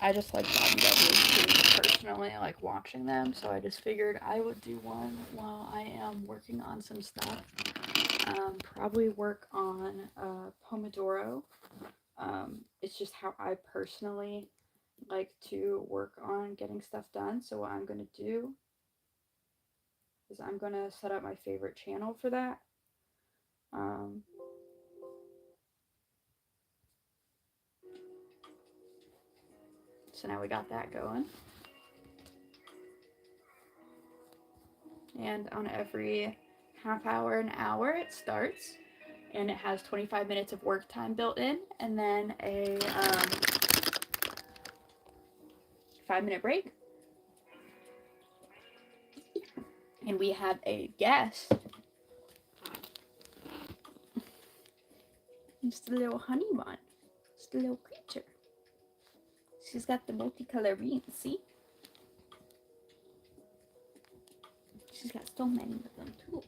I just like BBWs too, personally, I like watching them, so I just figured I would do one while I am working on some stuff. Probably work on Pomodoro. It's just how I personally like to work on getting stuff done. So what I'm going to do is I'm going to set up my favorite channel for that. Um, so now we got that going. And on every half hour, an hour, it starts. And it has 25 minutes of work time built in, and then a 5-minute break. And we have a guest. Just a little honey bun. Just a little creature. She's got the multicolor beans, see? She's got so many of them too.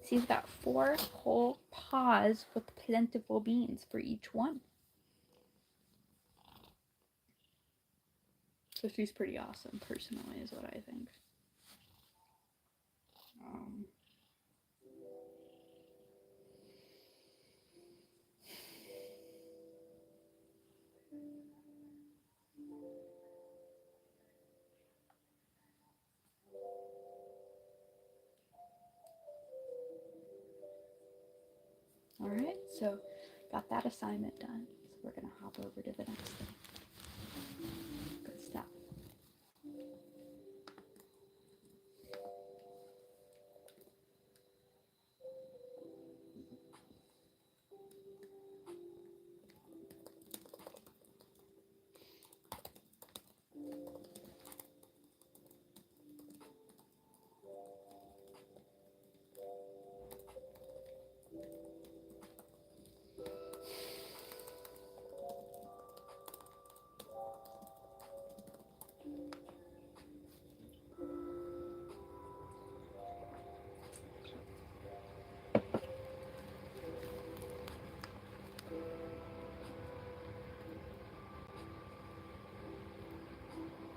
She's got 4 whole paws with plentiful beans for each one. So she's pretty awesome, personally, is what I think. Alright, so got that assignment done. So we're going to hop over to the next thing. Good stuff.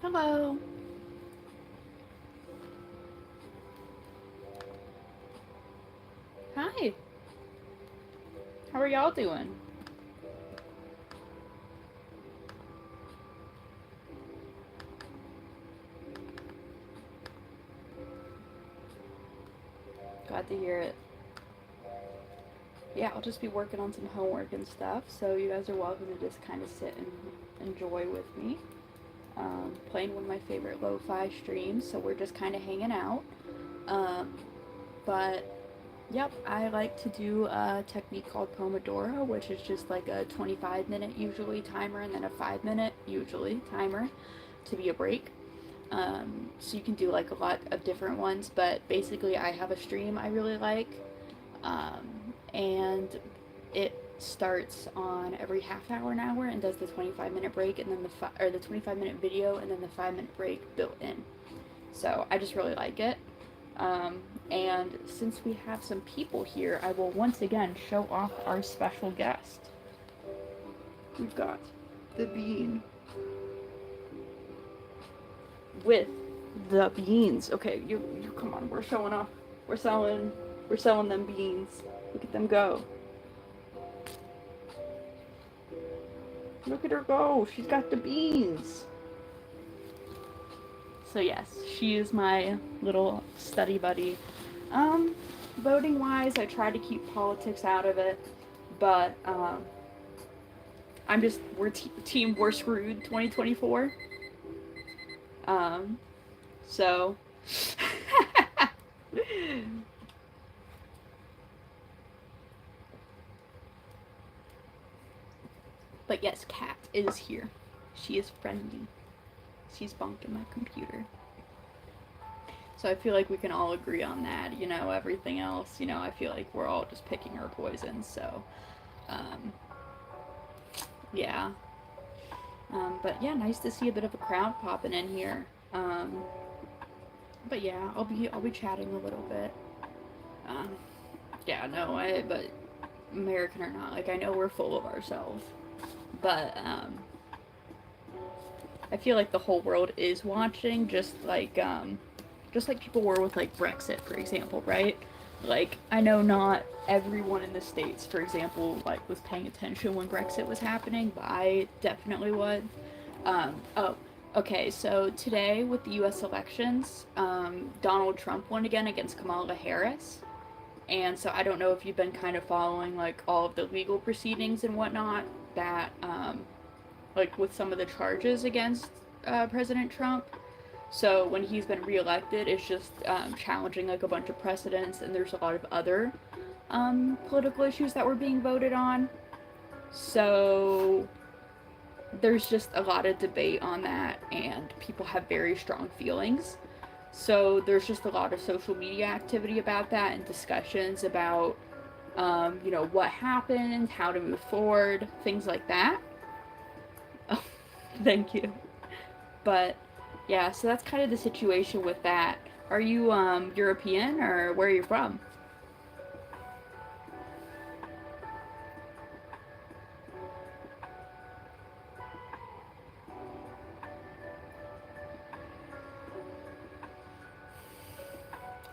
Hello. Hi. How are y'all doing? Glad to hear it. Yeah, I'll just be working on some homework and stuff, so you guys are welcome to just kind of sit and enjoy with me. Playing one of my favorite lo-fi streams, so we're just kind of hanging out. But yep, I like to do a technique called Pomodoro, which is just like a 25-minute usually timer and then a 5-minute usually timer to be a break. So you can do like a lot of different ones, but basically I have a stream I really like, and it starts on every half hour, an hour, and does the 25-minute break, and then the 25-minute video, and then the 5-minute break built in. So I just really like it. And since we have some people here, I will once again show off our special guest. We've got the bean with the beans. Okay, you come on, we're showing off. We're selling them beans. Look at them go. Look at her go. She's got the beans. So yes, she is my little study buddy. Voting wise, I try to keep politics out of it, but we're team we're screwed 2024. So but yes, Kat is here. She is friendly. She's bonking my computer. So I feel like we can all agree on that. You know, everything else, you know, I feel like we're all just picking our poison. So, yeah. But yeah, nice to see a bit of a crowd popping in here. But yeah, I'll be chatting a little bit. Yeah, no, but American or not, like I know we're full of ourselves, but I feel like the whole world is watching, just like people were with like Brexit, for example, right? Like, I know not everyone in the States, for example, like was paying attention when Brexit was happening, but I definitely would. Oh, okay, so today with the US elections, Donald Trump won again against Kamala Harris. And so I don't know if you've been kind of following like all of the legal proceedings and whatnot that, like with some of the charges against President Trump. So when he's been reelected, it's just challenging like a bunch of precedents, and there's a lot of other political issues that were being voted on. So there's just a lot of debate on that, and people have very strong feelings. So there's just a lot of social media activity about that and discussions about, what happened, how to move forward, things like that. Oh, thank you. But yeah, so that's kind of the situation with that. Are you European, or where are you from?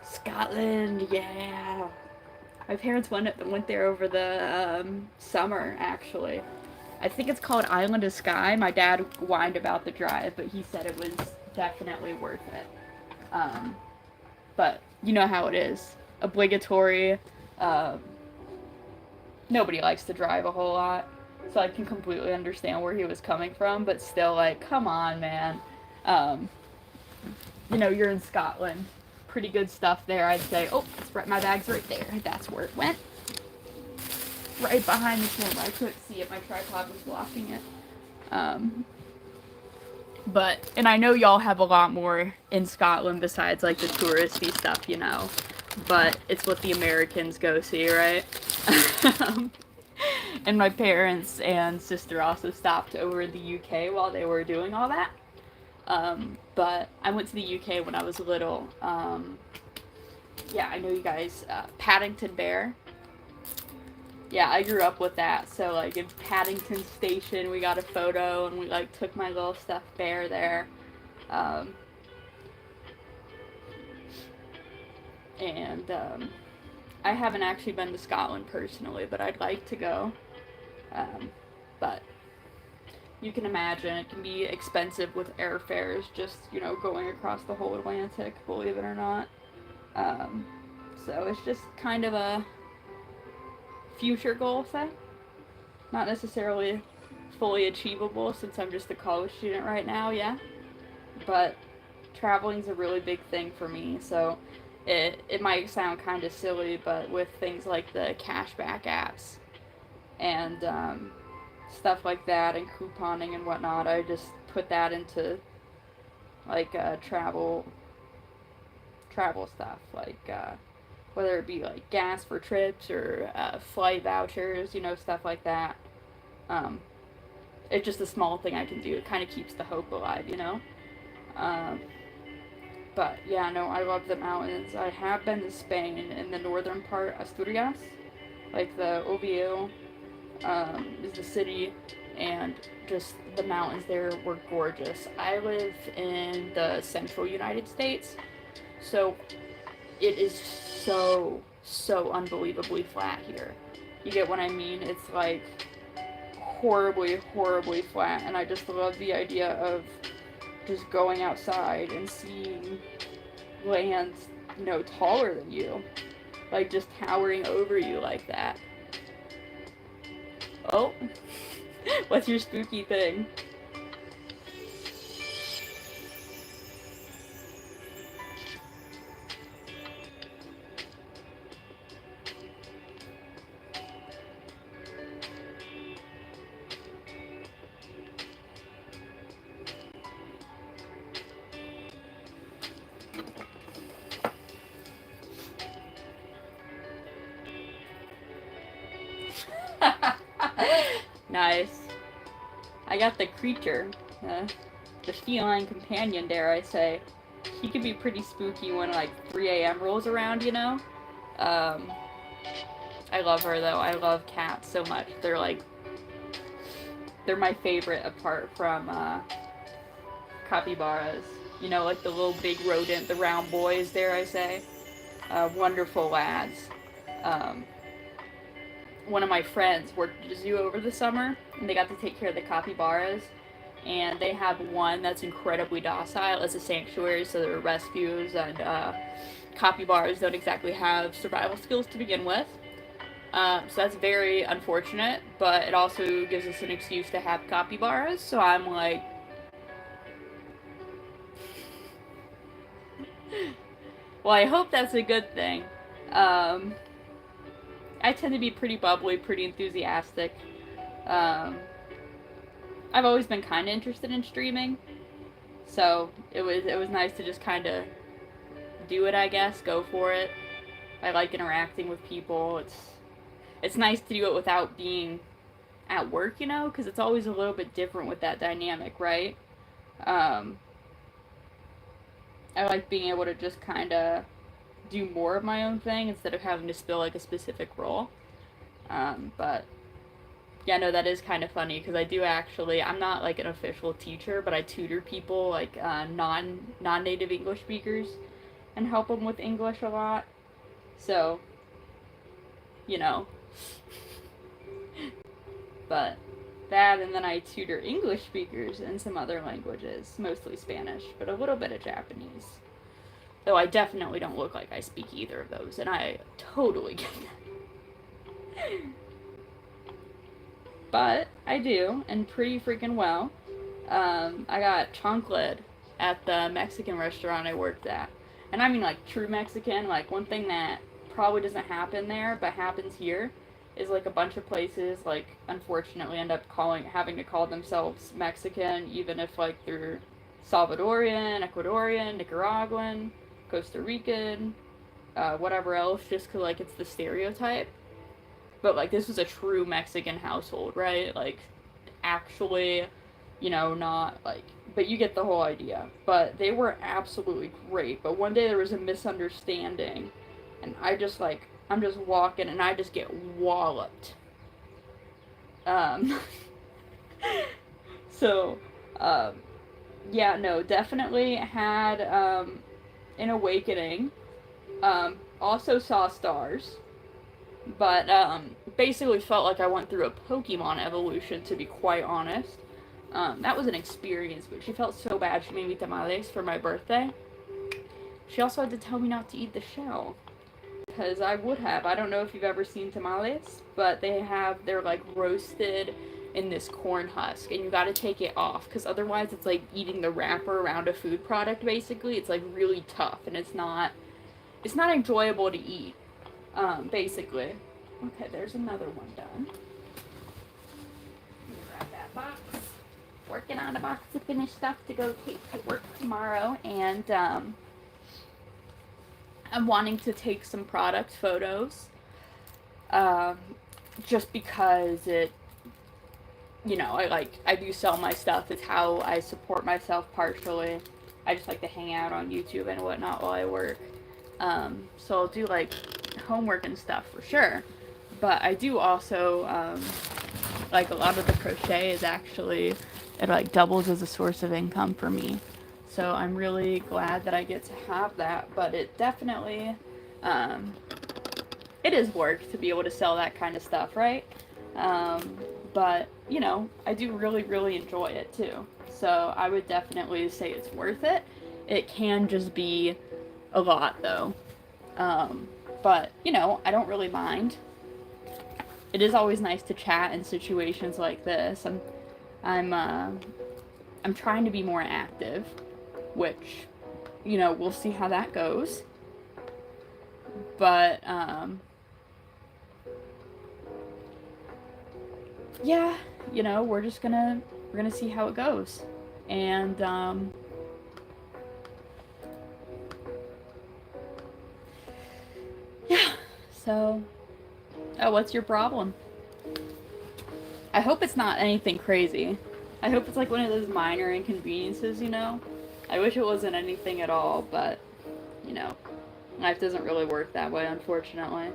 Scotland, yeah. My parents went there over the summer, actually. I think it's called Island of Skye. My dad whined about the drive, but he said it was definitely worth it. Um, but you know how it is. Obligatory. Um, Nobody likes to drive a whole lot. So I can completely understand where he was coming from, but still, like, come on, man. Um, you're in Scotland. Pretty good stuff there, I'd say. Oh, my bag's right there. That's where it went. Right behind the camera. I couldn't see it. My tripod was blocking it. And I know y'all have a lot more in Scotland besides, like, the touristy stuff, But it's what the Americans go see, right? And my parents and sister also stopped over in the UK while they were doing all that. But I went to the UK when I was little. Yeah, I know you guys. Paddington Bear. Yeah, I grew up with that. So, like, in Paddington Station, we got a photo, and we, like, took my little stuffed bear there. I haven't actually been to Scotland personally, but I'd like to go. But you can imagine it can be expensive with airfares just, going across the whole Atlantic, believe it or not. So it's just kind of a future goal, say. Not necessarily fully achievable since I'm just a college student right now, yeah. But traveling's a really big thing for me, so it might sound kind of silly, but with things like the cashback apps and stuff like that and couponing and whatnot, I just put that into like travel stuff, like whether it be like gas for trips or flight vouchers, stuff like that. It's just a small thing I can do. It kind of keeps the hope alive, But yeah, no, I love the mountains. I have been to Spain in the northern part, Asturias, like the Oviedo is the city, and just the mountains there were gorgeous. I live in the central United States, so it is so unbelievably flat here. You get what I mean? It's like horribly flat, and I just love the idea of just going outside and seeing land, taller than you, like just towering over you like that. Oh, what's your spooky thing? Nice. I got the creature, the feline companion, dare I say. He can be pretty spooky when like 3 a.m. rolls around, I love her though. I love cats so much. They're my favorite apart from capybaras. You know, like the little big rodent, the round boys, dare I say. Wonderful lads. Um, one of my friends worked at a zoo over the summer, and they got to take care of the capybaras. And they have one that's incredibly docile. It's a sanctuary, so there are rescues, and capybaras don't exactly have survival skills to begin with. So that's very unfortunate, but it also gives us an excuse to have capybaras. So I'm like, well, I hope that's a good thing. I tend to be pretty bubbly, pretty enthusiastic. Um, I've always been kind of interested in streaming, so it was nice to just kind of do it. I guess go for it. I like interacting with people. It's nice to do it without being at work, you know, because it's always a little bit different with that dynamic, right? Um, I like being able to just kind of do more of my own thing instead of having to spill like a specific role. But yeah, no, that is kind of funny because I do actually. I'm not like an official teacher, but I tutor people like non-native English speakers and help them with English a lot. So, you know, but that, and then I tutor English speakers in some other languages, mostly Spanish, but a little bit of Japanese. Though I definitely don't look like I speak either of those, and I totally get that. But I do, and pretty freaking well. I got chocolate at the Mexican restaurant I worked at. And I mean like true Mexican, like one thing that probably doesn't happen there, but happens here, is like a bunch of places, like, unfortunately end up having to call themselves Mexican, even if like they're Salvadorian, Ecuadorian, Nicaraguan, Costa Rican, whatever else, just because like it's the stereotype. But like this was a true Mexican household, right? Like actually, you know, not like, but you get the whole idea. But they were absolutely great. But one day there was a misunderstanding, and I'm just walking and I just get walloped. So, yeah, no, definitely had an awakening. Also saw stars. But basically felt like I went through a Pokemon evolution, to be quite honest. That was an experience, but she felt so bad she made me tamales for my birthday. She also had to tell me not to eat the shell, because I would have. I don't know if you've ever seen tamales, but they're like roasted in this corn husk, and you gotta take it off, because otherwise it's like eating the wrapper around a food product, basically. It's like really tough, and it's not enjoyable to eat. Basically. Okay, there's another one done. Grab that box. Working on a box of finished stuff to go take to work tomorrow, and I'm wanting to take some product photos. Just because you know, I do sell my stuff. It's how I support myself partially. I just like to hang out on YouTube and whatnot while I work. So I'll do like homework and stuff for sure, but I do also like a lot of the crochet is actually, it like doubles as a source of income for me, so I'm really glad that I get to have that. But it definitely it is work to be able to sell that kind of stuff, right? But you know, I do really enjoy it too, so I would definitely say it's worth it. It can just be a lot though. But, you know, I don't really mind. It is always nice to chat in situations like this. I'm trying to be more active, which, you know, we'll see how that goes. But, yeah, you know, we're gonna see how it goes. And, yeah, so, oh, what's your problem? I hope it's not anything crazy. I hope it's like one of those minor inconveniences, you know? I wish it wasn't anything at all, but, you know, life doesn't really work that way, unfortunately.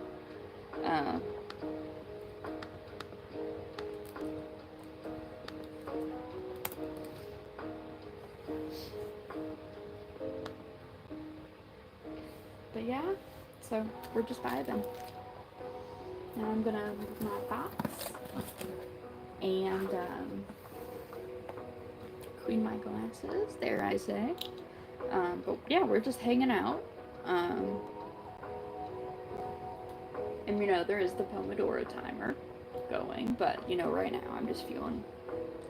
But yeah, so we're just vibing. Now I'm gonna move my box and clean my glasses. There, I say. But yeah, we're just hanging out. And you know, there is the Pomodoro timer going, but you know, right now I'm just feeling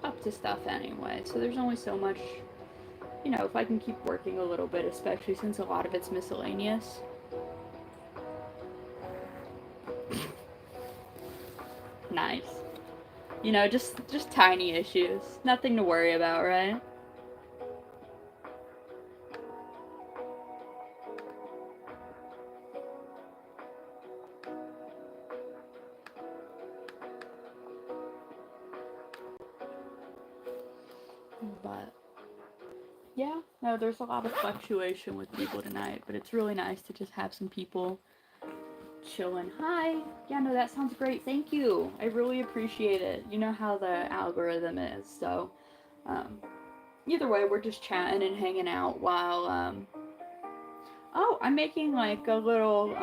up to stuff anyway. So there's only so much, you know, if I can keep working a little bit, especially since a lot of it's miscellaneous. Nice. You know, just tiny issues. Nothing to worry about, right? But yeah, no, there's a lot of fluctuation with people tonight, but it's really nice to just have some people chilling. Hi. Yeah, no, that sounds great. Thank you. I really appreciate it. You know how the algorithm is. So, either way, we're just chatting and hanging out while, oh, I'm making like a little,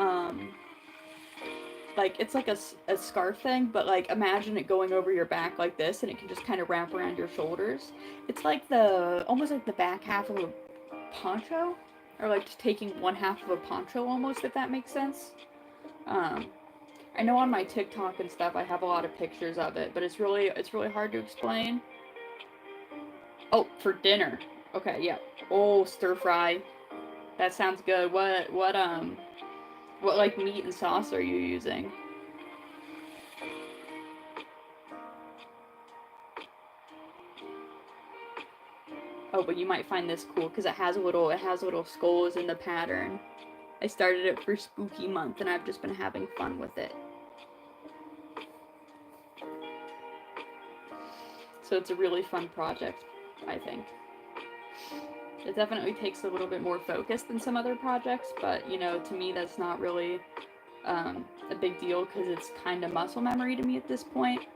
like, it's like a scarf thing, but like, imagine it going over your back like this, and it can just kind of wrap around your shoulders. It's like almost like the back half of a poncho, or like just taking one half of a poncho almost, if that makes sense. I know on my TikTok and stuff I have a lot of pictures of it, but it's really hard to explain. Oh, for dinner. Okay, yeah. Oh, stir fry. That sounds good. What like meat and sauce are you using? Oh, but you might find this cool because it has little skulls in the pattern. I started it for Spooky Month and I've just been having fun with it. So it's a really fun project, I think. It definitely takes a little bit more focus than some other projects, but you know, to me that's not really a big deal because it's kind of muscle memory to me at this point.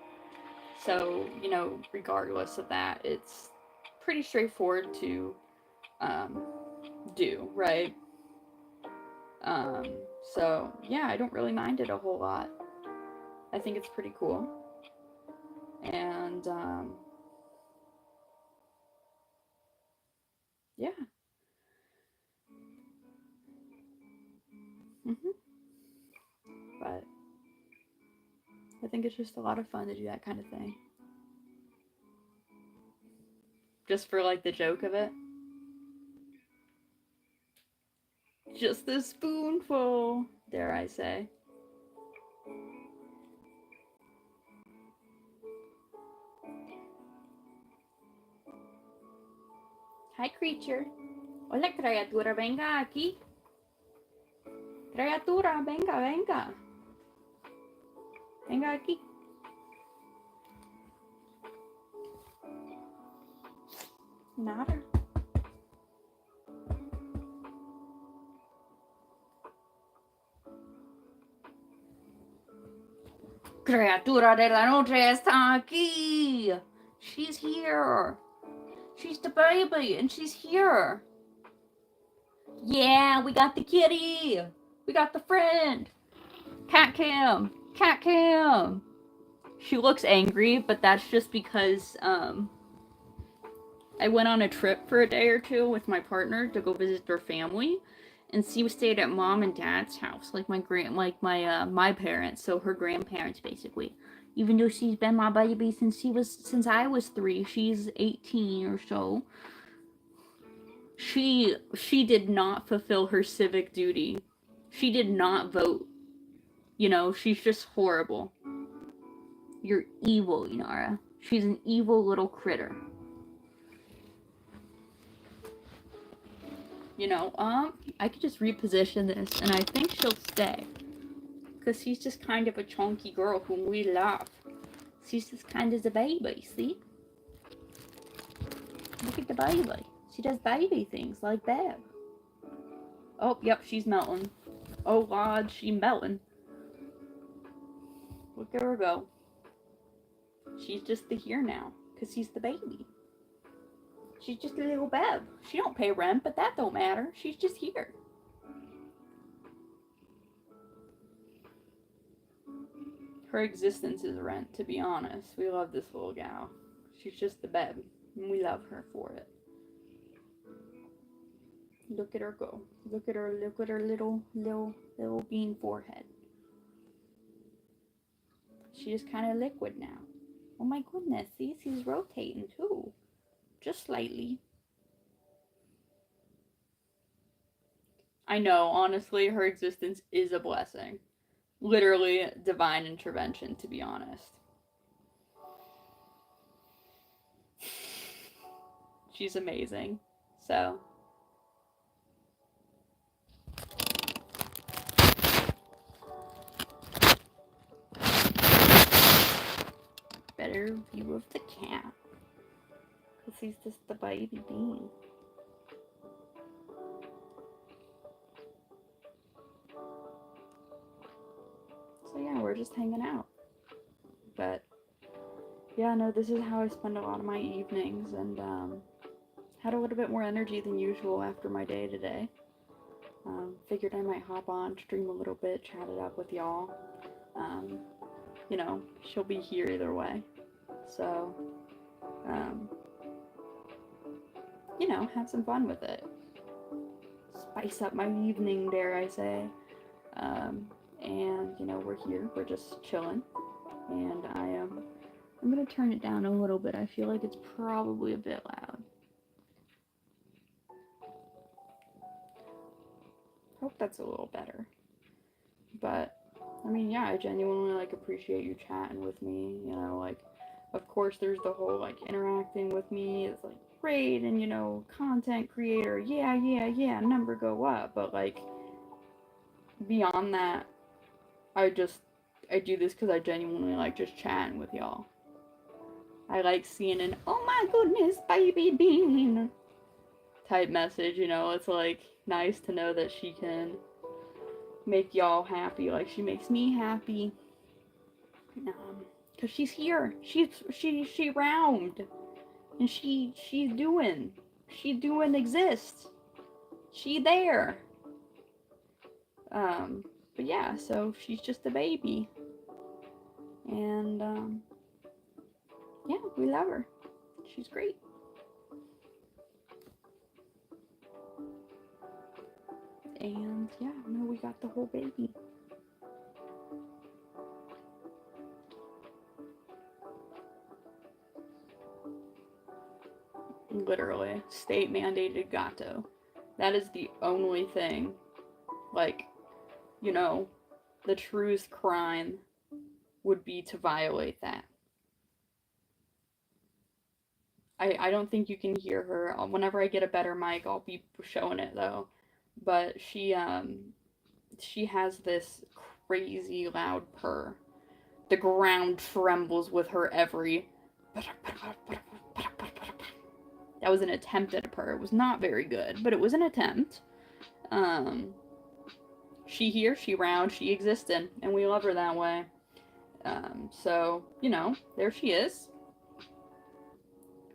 So, you know, regardless of that, it's pretty straightforward to do, right? So, yeah, I don't really mind it a whole lot. I think it's pretty cool. And, yeah. But I think it's just a lot of fun to do that kind of thing. Just for, like, the joke of it. Just a spoonful, dare I say. Hi, creature. Hola, criatura, venga aquí. Criatura, venga, venga. Venga aquí. Nada. Criatura de la noche está aquí. She's here. She's the baby and she's here. Yeah, we got the kitty. We got the friend. Cat cam. Cat cam. She looks angry, but that's just because I went on a trip for a day or two with my partner to go visit their family, and she stayed at mom and dad's house, like my parents, so her grandparents basically. Even though she's been my baby since I was 3, she's 18 or so. She did not fulfill her civic duty. She did not vote. You know, she's just horrible. You're evil, Inara. She's an evil little critter. You know, I could just reposition this, and I think she'll stay. Because she's just kind of a chunky girl whom we love. She's just kind of a baby, see? Look at the baby. She does baby things like that. Oh, yep, she's melting. Oh, God, she's melting. Look at her go. She's just here now, because she's the baby. She's just a little beb. She don't pay rent, but that don't matter. She's just here. Her existence is rent, to be honest. We love this little gal. She's just the bed, and we love her for it. Look at her go. Look at her little bean forehead. She is kind of liquid now. Oh my goodness, see, she's rotating too. Just slightly. I know, honestly, her existence is a blessing. Literally divine intervention, to be honest. She's amazing. So. Better view of the cat. Because he's just the baby bean. So yeah, we're just hanging out. But yeah, no, this is how I spend a lot of my evenings, and had a little bit more energy than usual after my day today. Figured I might hop on, stream a little bit, chat it up with y'all. You know, she'll be here either way. So, you know, have some fun with it. Spice up my evening, dare I say. And, you know, we're here, we're just chilling. And I'm gonna turn it down a little bit. I feel like it's probably a bit loud. Hope that's a little better. But, I mean, yeah, I genuinely, like, appreciate you chatting with me, you know, like, of course there's the whole, like, interacting with me, it's, like, great, and, you know, content creator, yeah, number go up, but, like, beyond that, I do this because I genuinely like just chatting with y'all. I like seeing an, oh my goodness, baby bean type message, you know, it's, like, nice to know that she can make y'all happy, like she makes me happy, cause she's here, she round, and she doing exists, she there, but yeah, so she's just a baby, and yeah, we love her, she's great. And yeah, no, we got the whole baby. Literally, state mandated gato. That is the only thing, like, you know, the truest crime would be to violate that. I don't think you can hear her. Whenever I get a better mic, I'll be showing it though. But she has this crazy loud purr. The ground trembles with her every. That was an attempt at a purr. It was not very good, but it was an attempt. She here, she round, she existed, and we love her that way. So, you know, there she is.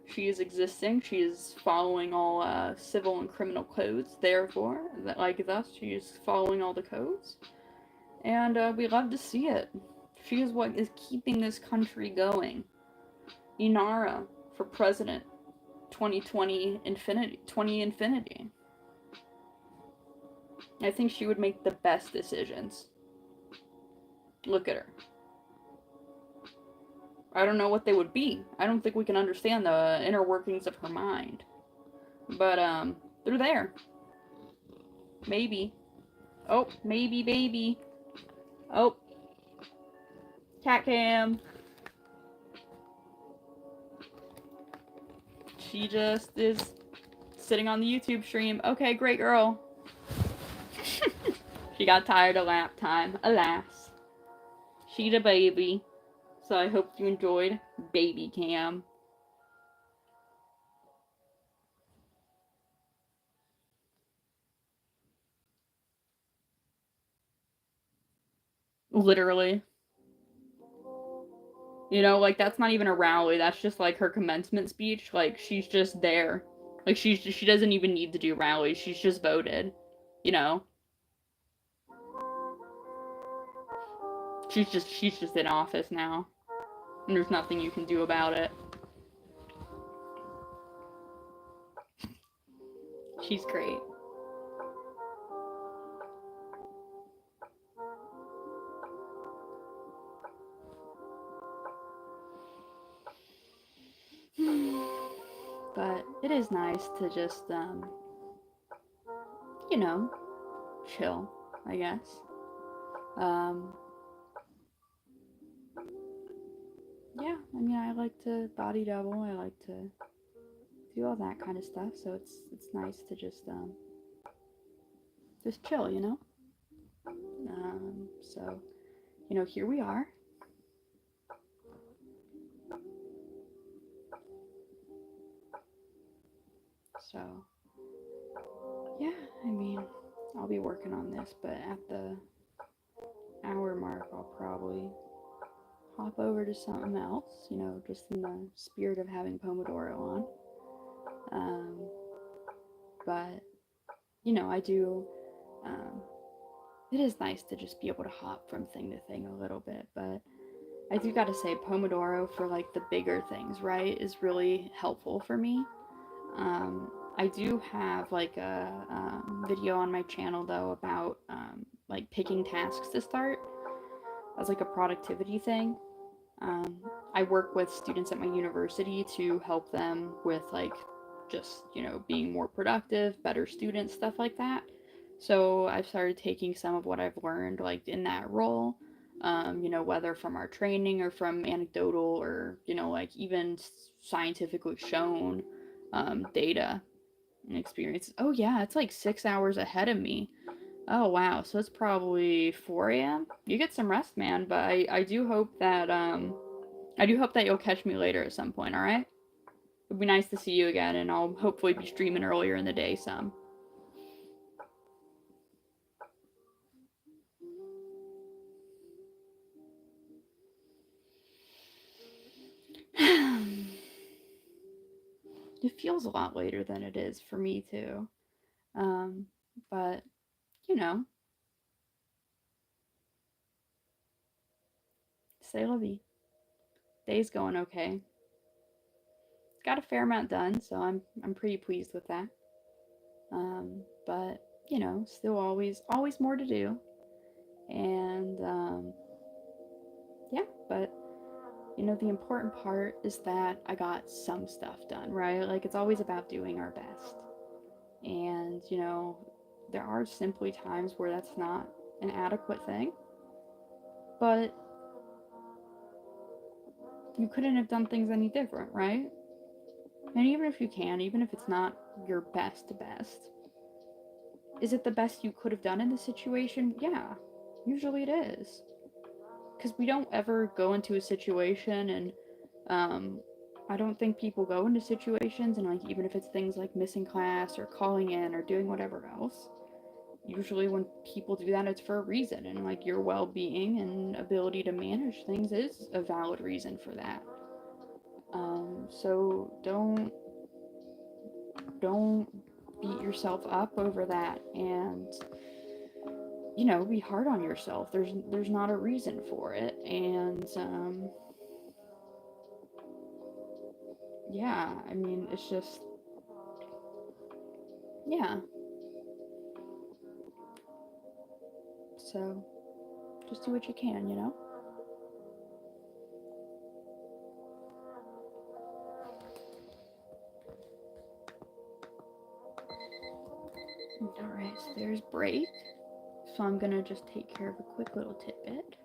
She is existing. She is following all civil and criminal codes. Therefore, like us, she is following all the codes. And we love to see it. She is what is keeping this country going. Inara for president 2020 infinity. I think she would make the best decisions. Look at her. I don't know what they would be. I don't think we can understand the inner workings of her mind. But, they're there. Maybe. Oh, maybe, baby. Oh. Cat cam. She just is sitting on the YouTube stream. Okay, great girl. She got tired of lap time. Alas. She's a baby. So I hope you enjoyed baby cam. Literally. You know, like, that's not even a rally. That's just, like, her commencement speech. Like, she's just there. Like, she doesn't even need to do rallies. She's just voted. You know? she's just in office now, and there's nothing you can do about it. She's great. But it is nice to just, you know, chill, I guess. Yeah, I mean, I like to body double. I like to do all that kind of stuff. So it's nice to just chill, you know. So here we are. So yeah, I mean, I'll be working on this, but at the hour mark, I'll probably hop over to something else, just in the spirit of having Pomodoro on. But, I do, it is nice to just be able to hop from thing to thing a little bit, but I do gotta say, Pomodoro for like the bigger things, right, is really helpful for me. I do have like a video on my channel though about like picking tasks to start as like a productivity thing. I work with students at my university to help them with like just, being more productive, better students, stuff like that. So I've started taking some of what I've learned like in that role, whether from our training or from anecdotal or, like even scientifically shown data and experiences. Oh, yeah, it's like 6 hours ahead of me. Oh, wow. So it's probably 4 a.m. You get some rest, man, but I do hope that you'll catch me later at some point, all right? It'd be nice to see you again, and I'll hopefully be streaming earlier in the day some. It feels a lot later than it is for me, too. But, you know, c'est la vie. Day's going okay. Got a fair amount done, so I'm pretty pleased with that. But still always more to do, and yeah. But the important part is that I got some stuff done, right? Like it's always about doing our best, and there are simply times where that's not an adequate thing, but you couldn't have done things any different, right? And even if you can, even if it's not your best, is it the best you could have done in the situation? Yeah, usually it is. Because we don't ever go into a situation and I don't think people go into situations and like even if it's things like missing class or calling in or doing whatever else, usually when people do that it's for a reason, and like your well-being and ability to manage things is a valid reason for that. So don't beat yourself up over that, and be hard on yourself. There's not a reason for it, and yeah, I mean it's just yeah. So just do what you can. Alright, so there's break. So I'm gonna just take care of a quick little tidbit.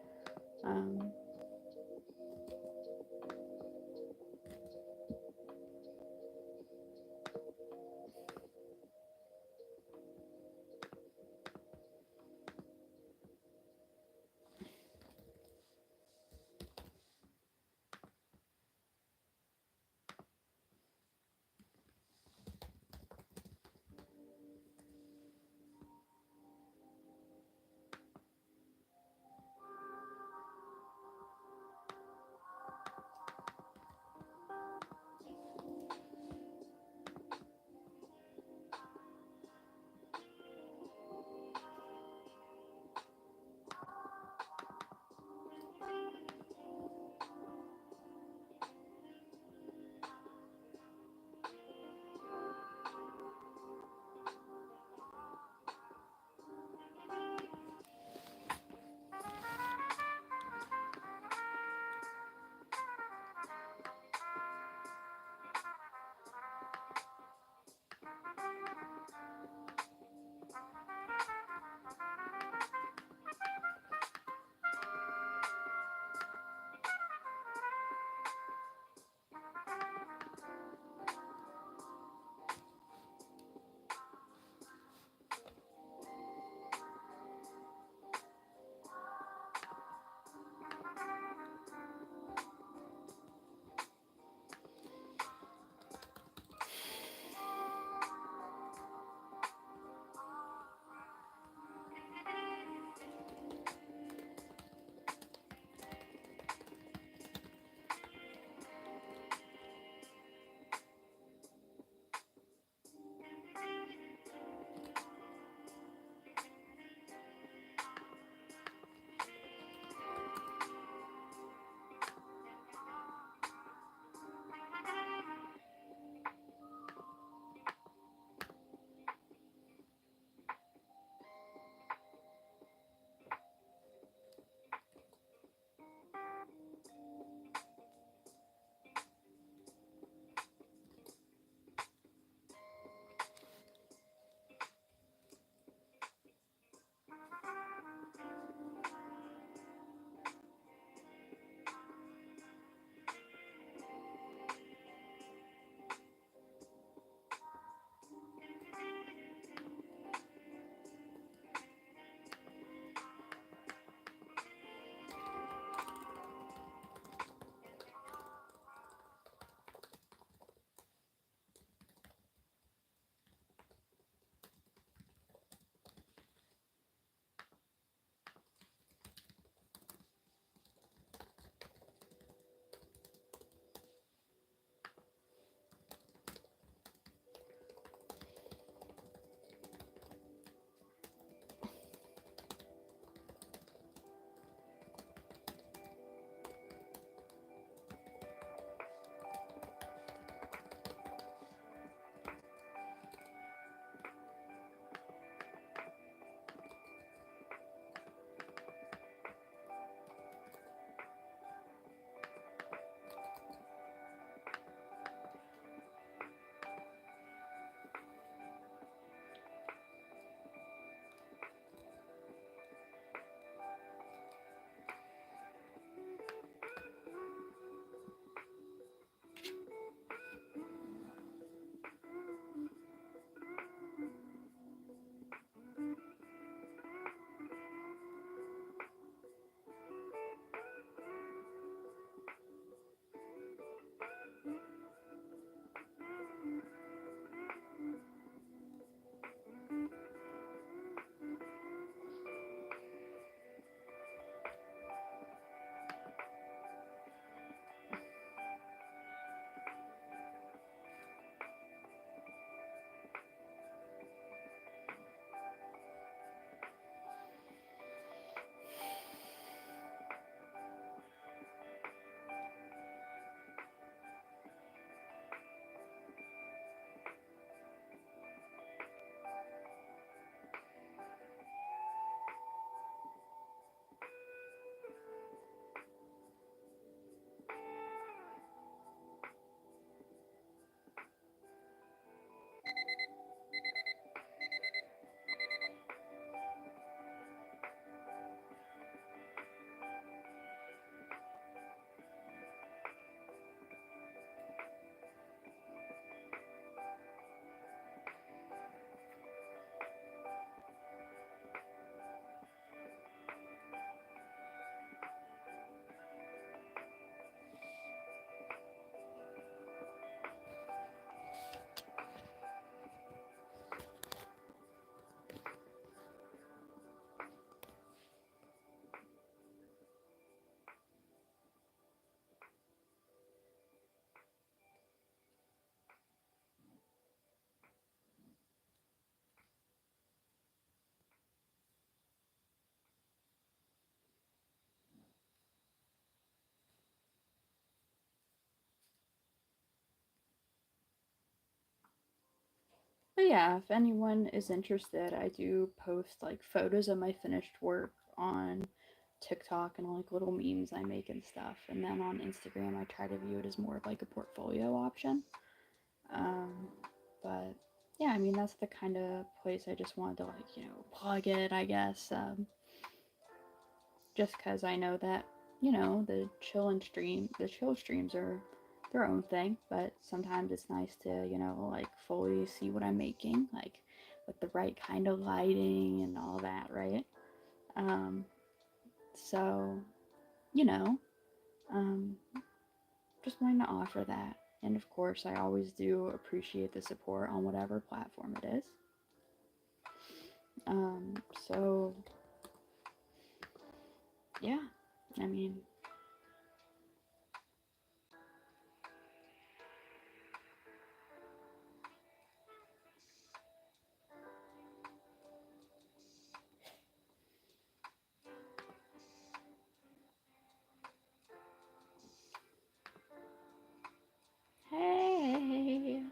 But yeah, if anyone is interested, I do post like photos of my finished work on TikTok and like little memes I make and stuff. And then on Instagram, I try to view it as more of like a portfolio option. Um, but yeah, I mean, that's the kind of place I just wanted to like, plug it, I guess. Just because I know that, the chill streams are their own thing, but sometimes it's nice to, like fully see what I'm making, like with the right kind of lighting and all that, right? Um, so, you know, um, just wanting to offer that. And of course, I always do appreciate the support on whatever platform it is. So, yeah, I mean, hey.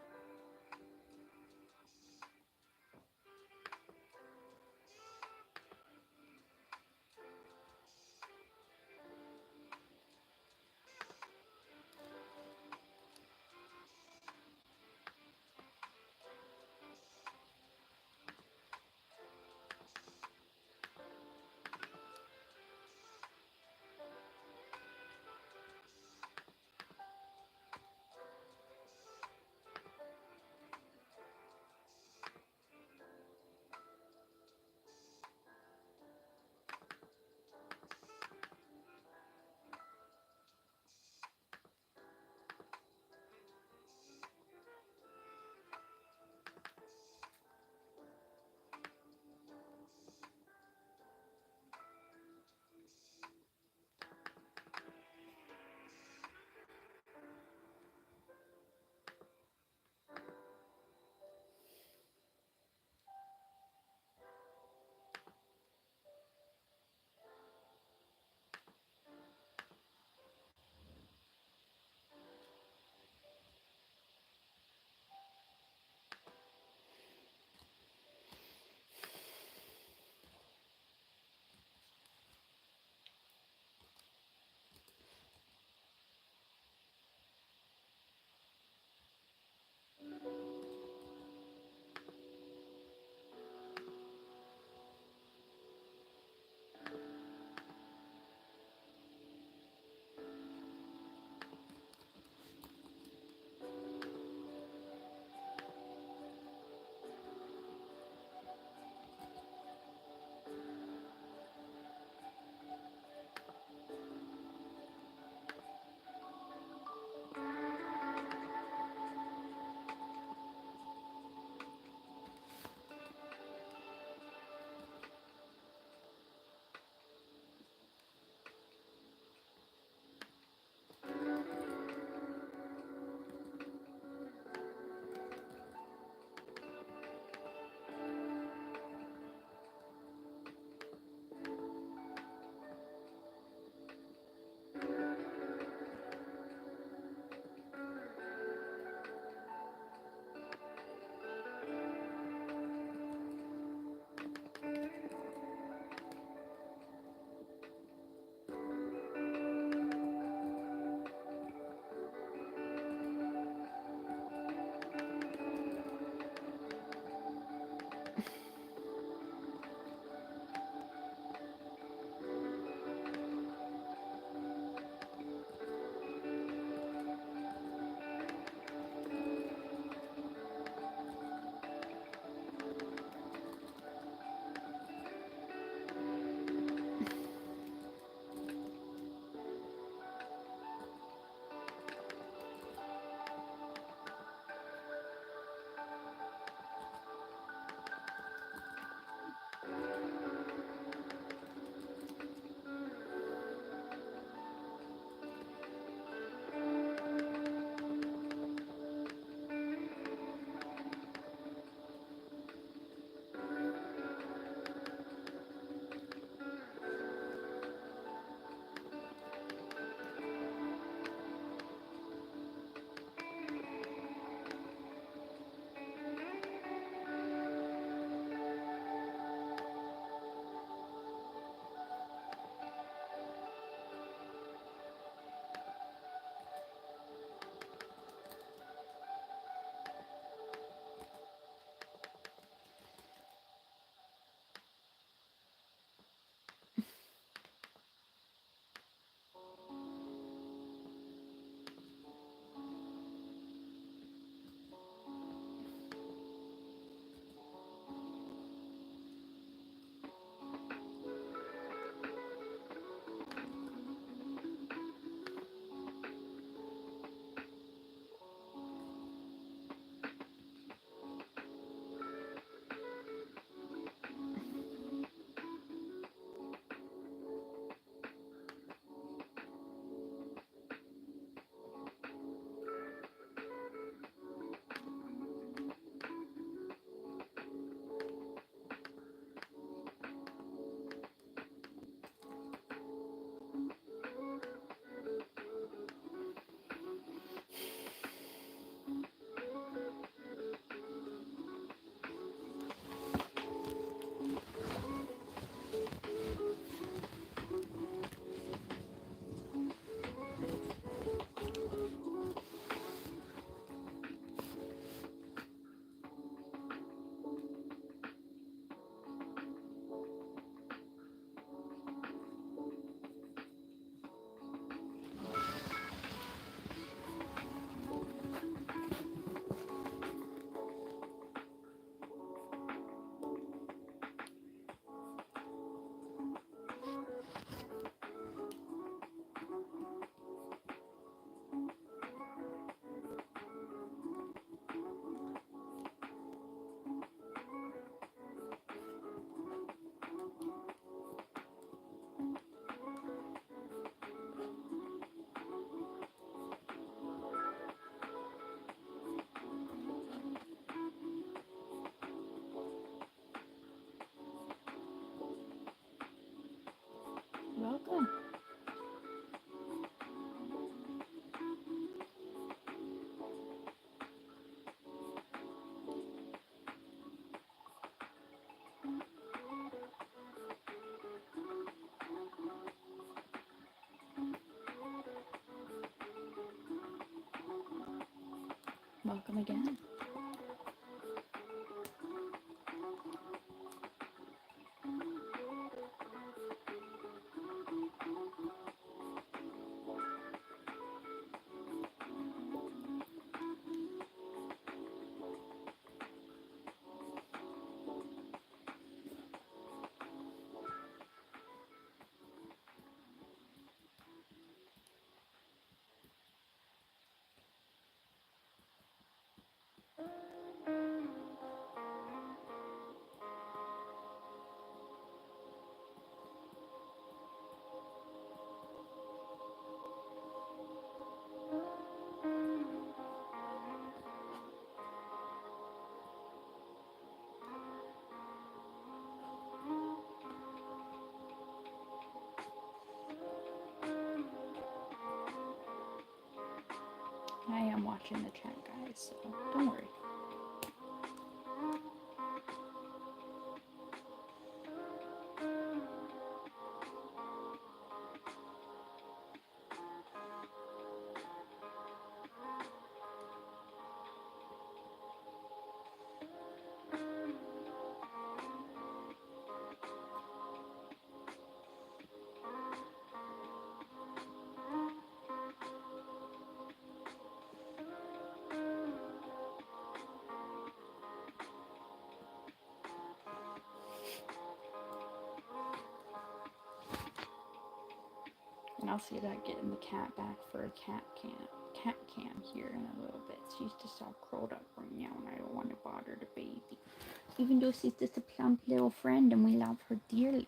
welcome again. I am watching the chat, guys, so don't worry. And I'll see about getting the cat back for a cat cam here in a little bit. She's just all curled up right now and I don't want to bother the baby. Even though she's just a plump little friend and we love her dearly.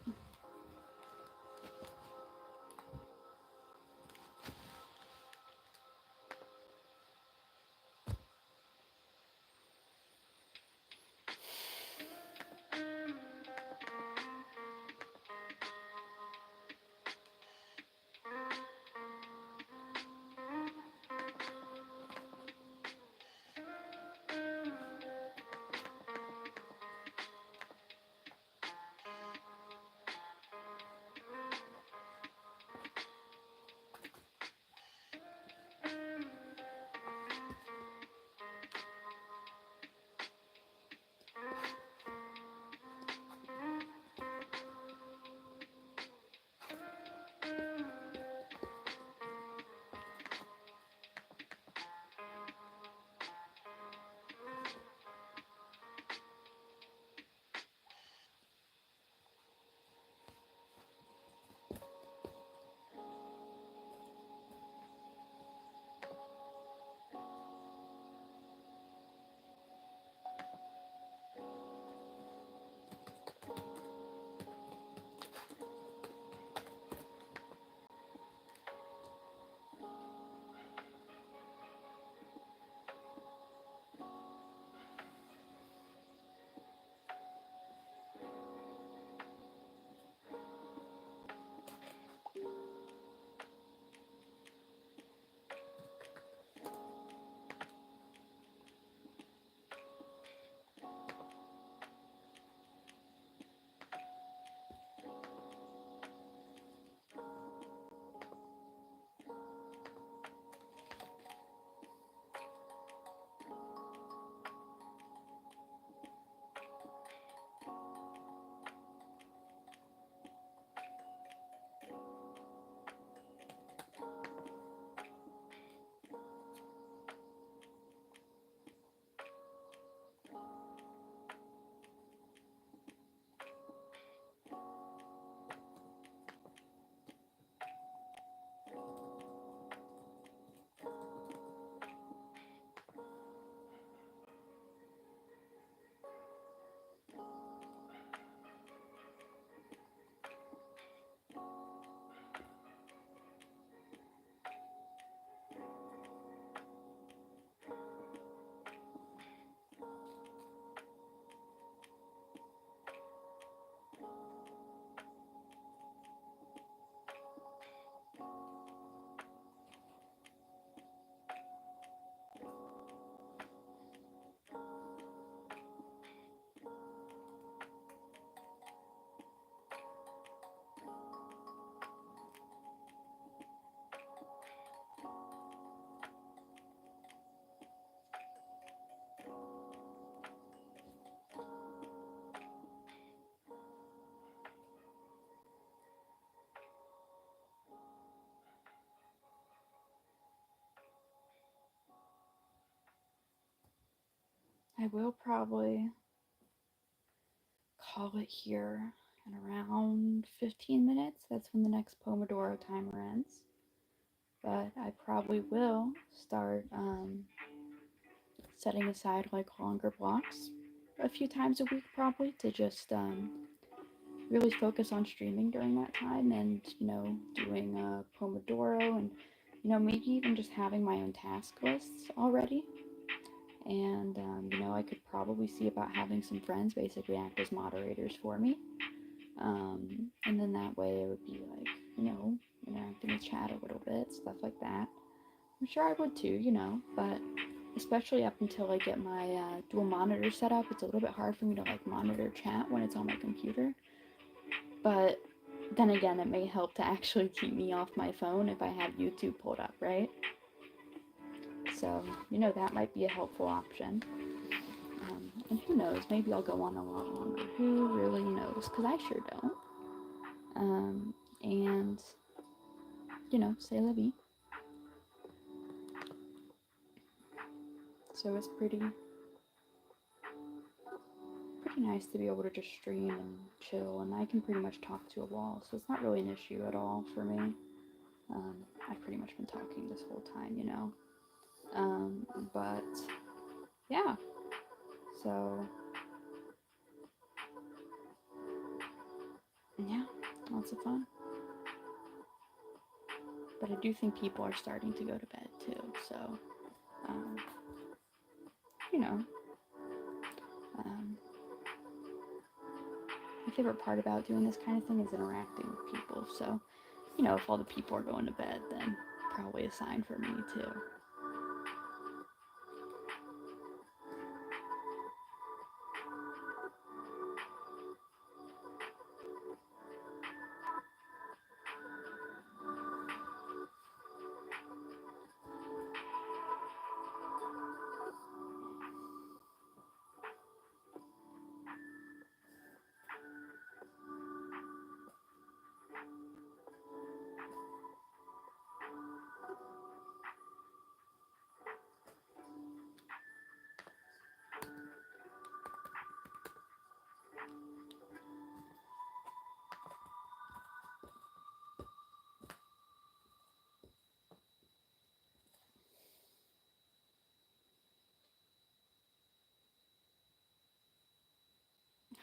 I will probably call it here in around 15 minutes. That's when the next Pomodoro timer ends. But I probably will start setting aside like longer blocks a few times a week, probably to just really focus on streaming during that time and, doing a Pomodoro and, maybe even just having my own task lists already. And, I could probably see about having some friends basically act as moderators for me. And then that way it would be like, interacting with chat a little bit, stuff like that. I'm sure I would too, but especially up until I get my dual monitor set up, it's a little bit hard for me to like monitor chat when it's on my computer. But then again, it may help to actually keep me off my phone if I have YouTube pulled up, right? So, that might be a helpful option. And who knows, maybe I'll go on a lot longer. Who really knows? Because I sure don't. And, say la vie. So it's pretty nice to be able to just stream and chill, and I can pretty much talk to a wall, so it's not really an issue at all for me. I've pretty much been talking this whole time, but yeah, so yeah, lots of fun. But I do think people are starting to go to bed too, so um, you know, um, my favorite part about doing this kind of thing is interacting with people. So, if all the people are going to bed, then probably a sign for me too.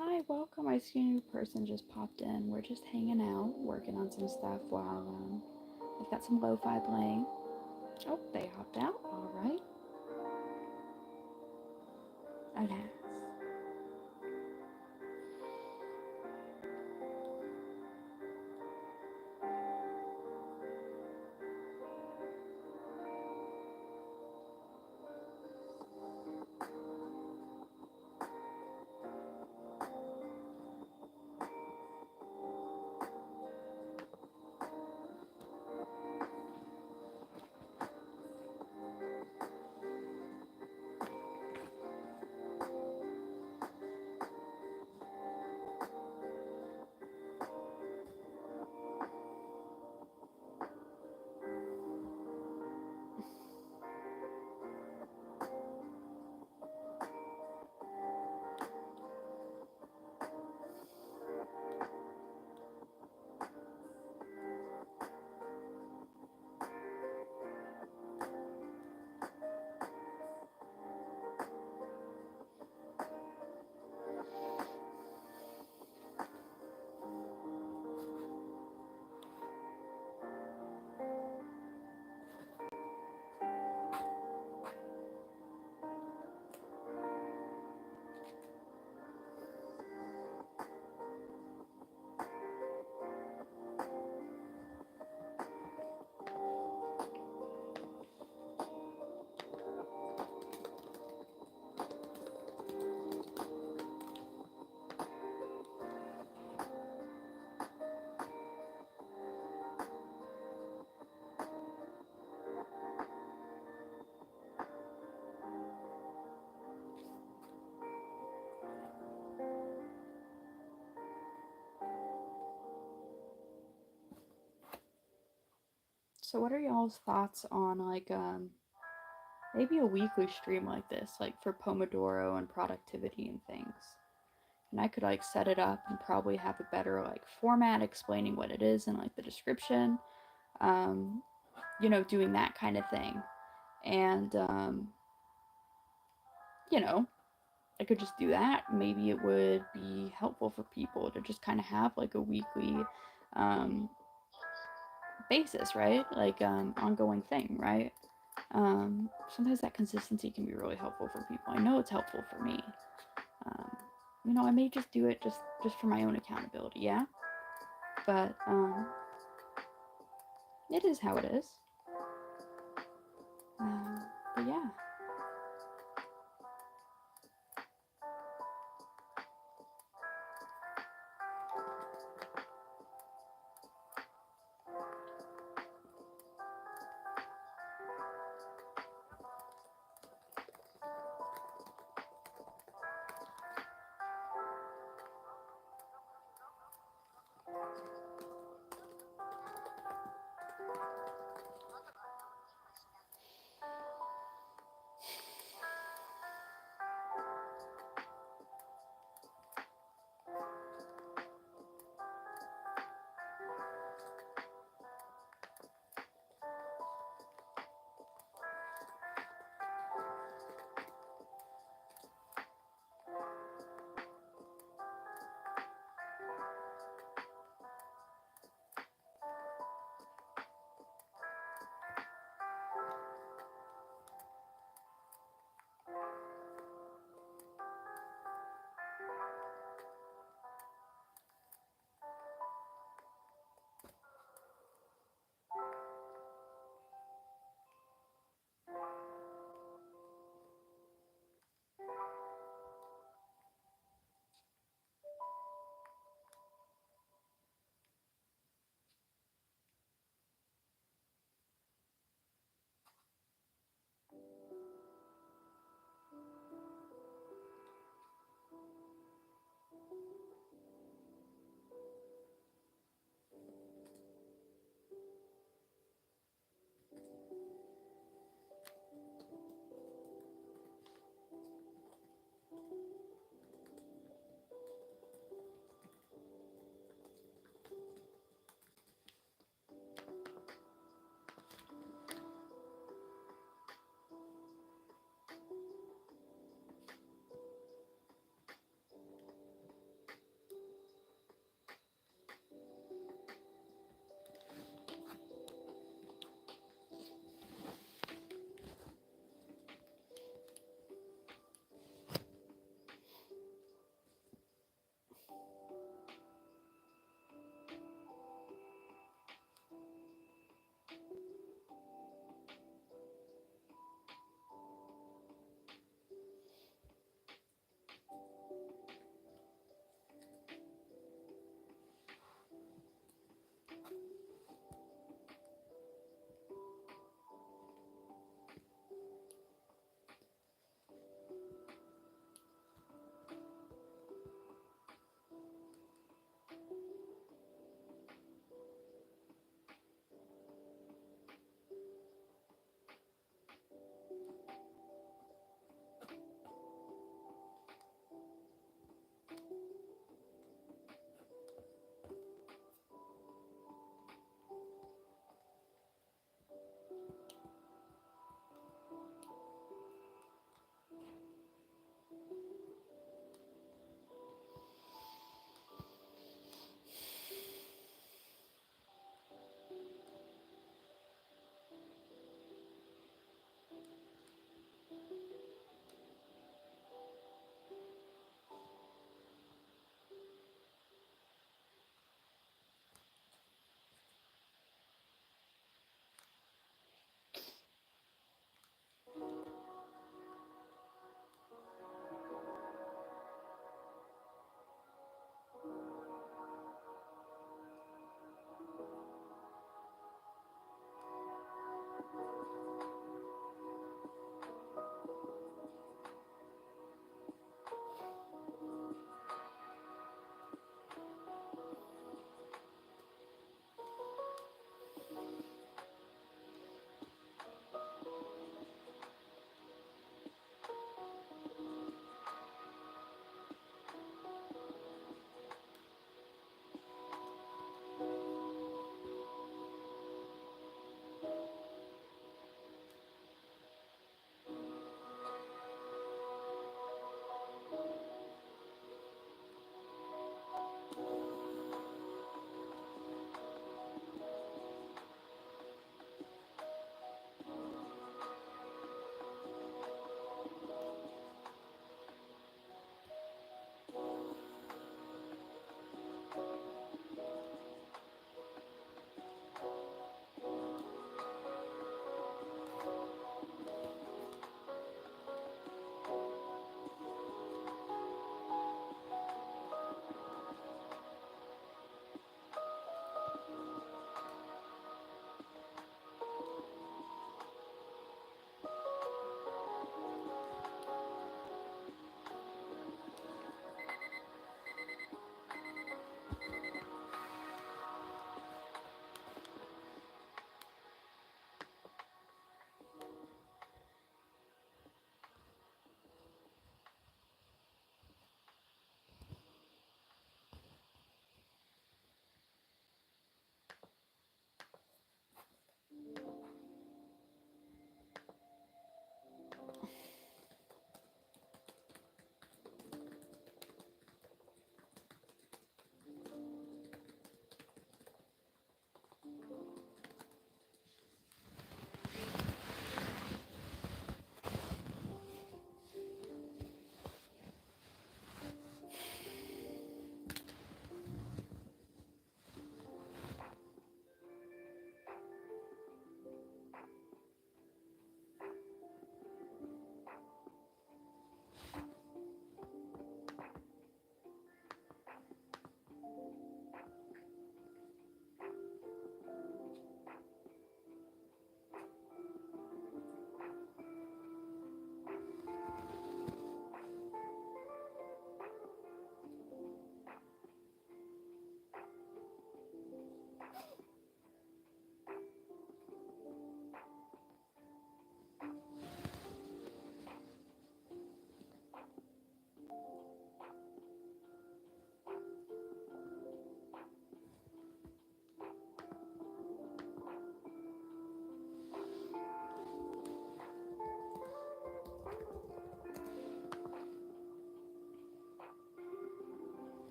Hi, welcome. I see a new person just popped in. We're just hanging out, working on some stuff while I've got some lo-fi playing. Oh, they hopped out. All right. Okay. So, what are y'all's thoughts on like maybe a weekly stream like this, like for Pomodoro and productivity and things. And I could like set it up and probably have a better like format explaining what it is and like the description, um, you know, doing that kind of thing. And, you know, I could just do that. Maybe it would be helpful for people to just kind of have like a weekly um, basis, right? Like ongoing thing, right? Sometimes that consistency can be really helpful for people. I know it's helpful for me. Um, you know, I may just do it just for my own accountability, yeah. But it is how it is. But yeah.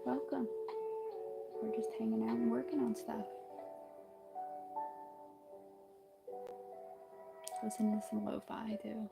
Welcome. We're just hanging out and working on stuff. Listening to some lo-fi too.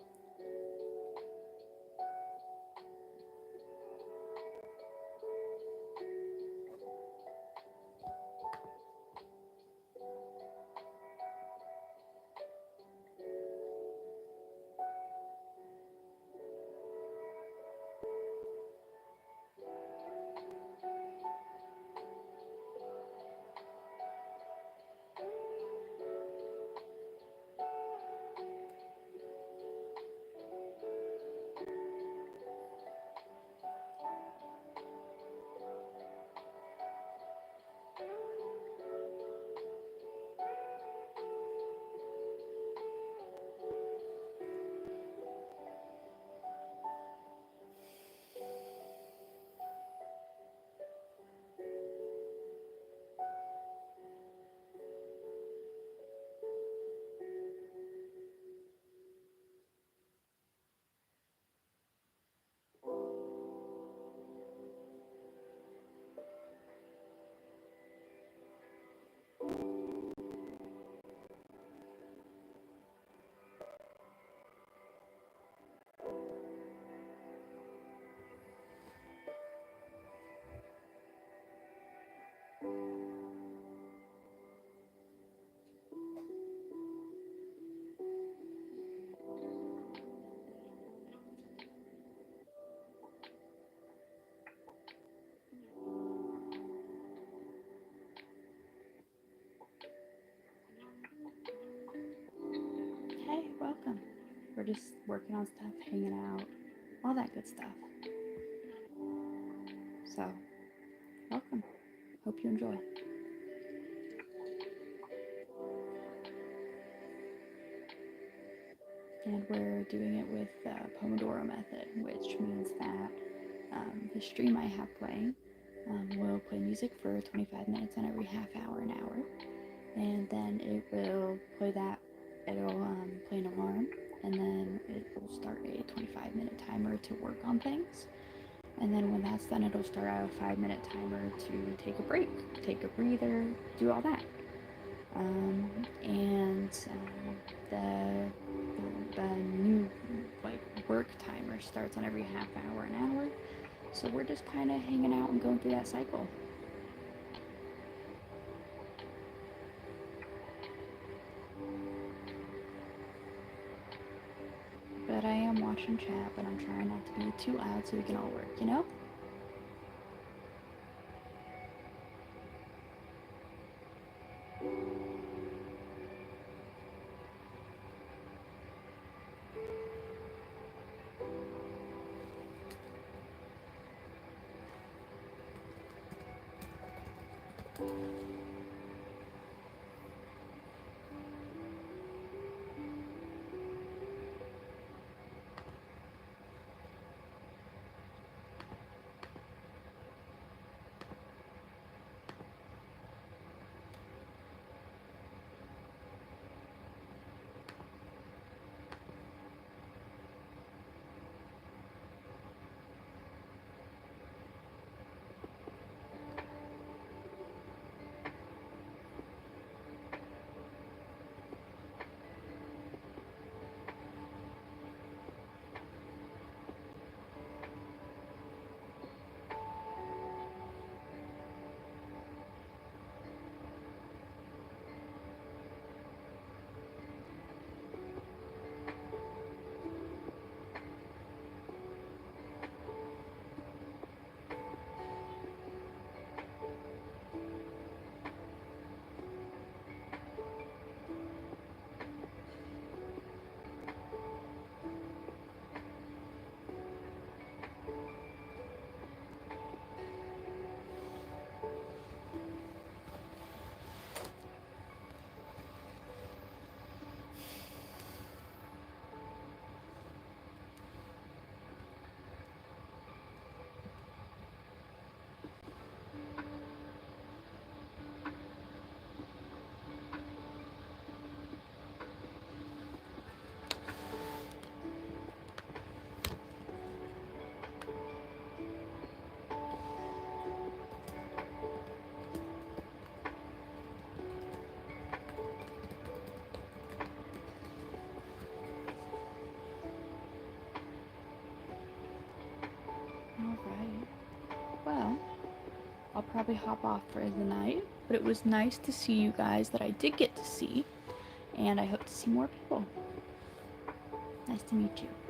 Hey, welcome. We're just working on stuff, hanging out, all that good stuff. So, welcome. Hope you enjoy. And we're doing it with the Pomodoro method, which means that the stream I have playing will play music for 25 minutes on every half hour, an hour. And then it will play that, it'll play an alarm, and then it will start a 25-minute timer to work on things. And then when that's done, it'll start out a 5-minute timer to take a break, take a breather, do all that. The new work timer starts on every half hour, an hour. So we're just kind of hanging out and going through that cycle. But I am watching chat, but I'm trying not to be too loud so we can all work, you know? well, I'll probably hop off for the night, but it was nice to see you guys that I did get to see, and I hope to see more people. Nice to meet you.